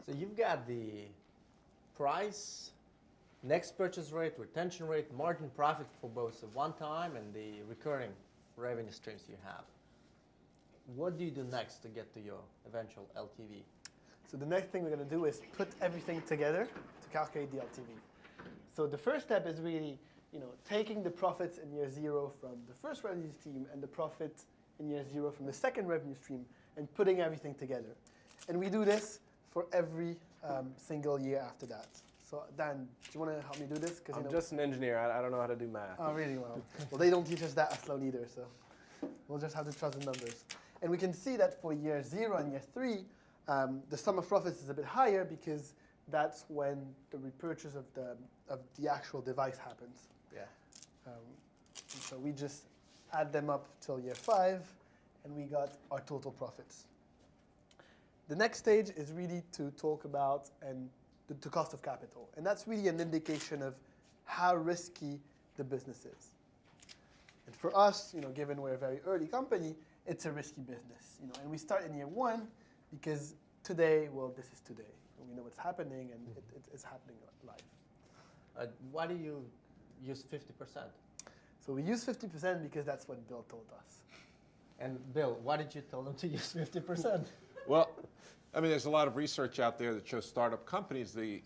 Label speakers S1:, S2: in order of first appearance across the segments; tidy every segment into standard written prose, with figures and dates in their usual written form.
S1: So you've got the price, next purchase rate, retention rate, margin profit for both the one-time and the recurring revenue streams you have. What do you do next to get to your eventual LTV?
S2: So the next thing we're going to do is put everything together to calculate the LTV. So the first step is really, taking the profits in year 0 from the first revenue stream and the profit in year 0 from the second revenue stream and putting everything together. And we do this for every single year after that. So Dan, do you want to help me do this?
S3: I'm just an engineer. I don't know how to do math.
S2: Oh, really? Well, they don't teach us that at Sloan either, so we'll just have to trust the numbers. And we can see that for year 0 and year 3, the sum of profits is a bit higher because that's when the repurchase of the actual device happens.
S1: Yeah.
S2: So we just add them up till year 5, and we got our total profits. The next stage is really to talk about the cost of capital, and that's really an indication of how risky the business is. And for us, given we're a very early company, it's a risky business, and we start in year 1 because today, this is today. We know what's happening, and it's happening live.
S1: Why do you use 50%?
S2: So we use 50% because that's what Bill told us.
S1: And Bill, why did you tell them to use 50%?
S4: Well, I mean, there's a lot of research out there that shows startup companies, the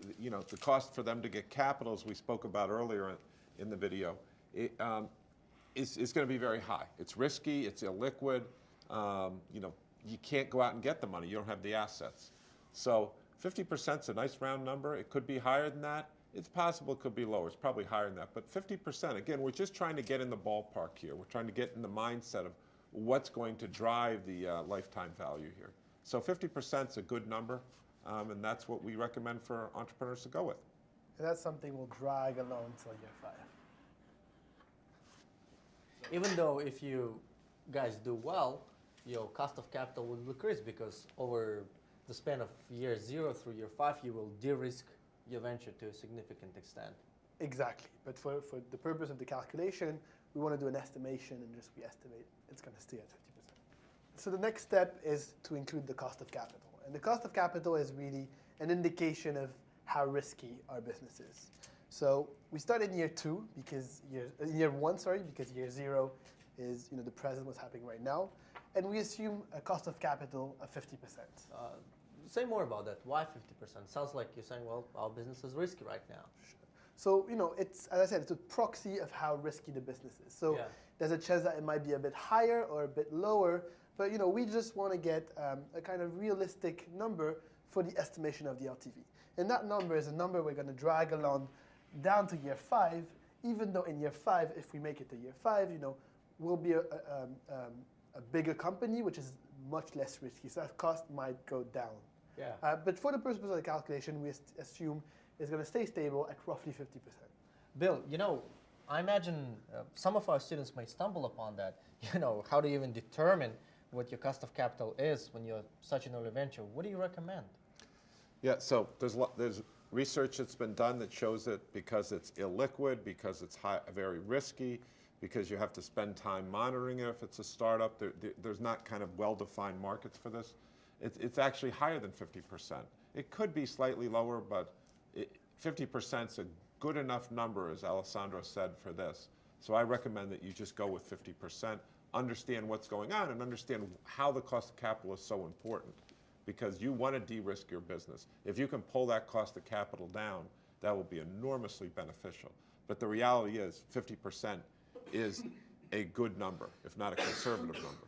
S4: cost for them to get capital, as we spoke about earlier in the video, is going to be very high. It's risky, it's illiquid, you can't go out and get the money, you don't have the assets. So 50% is a nice round number. It could be higher than that. It's possible it could be lower. It's probably higher than that. But 50%, again, we're just trying to get in the ballpark here. We're trying to get in the mindset of what's going to drive the lifetime value here. So 50% is a good number, and that's what we recommend for entrepreneurs to go with.
S2: And that's something we'll drag along until year 5.
S1: Even though if you guys do well, your cost of capital will decrease because over the span of year 0 through year 5, you will de-risk your venture to a significant extent.
S2: Exactly. But for the purpose of the calculation, we want to do an estimation and just we estimate it's going to stay at 50%. So the next step is to include the cost of capital. And the cost of capital is really an indication of how risky our business is. So we start in year 2 because year 1, because year 0 is the present, what's happening right now, and we assume a cost of capital of 50%.
S1: Say more about that. Why 50%? Sounds like you're saying, well, our business is risky right now.
S2: Sure. So it's, as I said, it's a proxy of how risky the business is. So there's a chance that it might be a bit higher or a bit lower, but we just want to get a kind of realistic number for the estimation of the LTV. And that number is a number we're going to drag along down to year 5, even though in year 5, if we make it to year 5, we'll be a bigger company, which is much less risky. So that cost might go down.
S1: Yeah.
S2: But for the purpose of the calculation, we assume it's going to stay stable at roughly 50%.
S1: Bill, I imagine some of our students may stumble upon that. How do you even determine what your cost of capital is when you're such an early venture? What do you recommend?
S4: Yeah, so there's research that's been done that shows it because it's illiquid, because it's very risky, because you have to spend time monitoring it if it's a startup. There's not kind of well-defined markets for this. It's actually higher than 50%. It could be slightly lower, but 50% is a good enough number, as Alessandro said, for this. So I recommend that you just go with 50%, understand what's going on, and understand how the cost of capital is so important, because you want to de-risk your business. If you can pull that cost of capital down, that will be enormously beneficial. But the reality is 50% is a good number, if not a conservative number.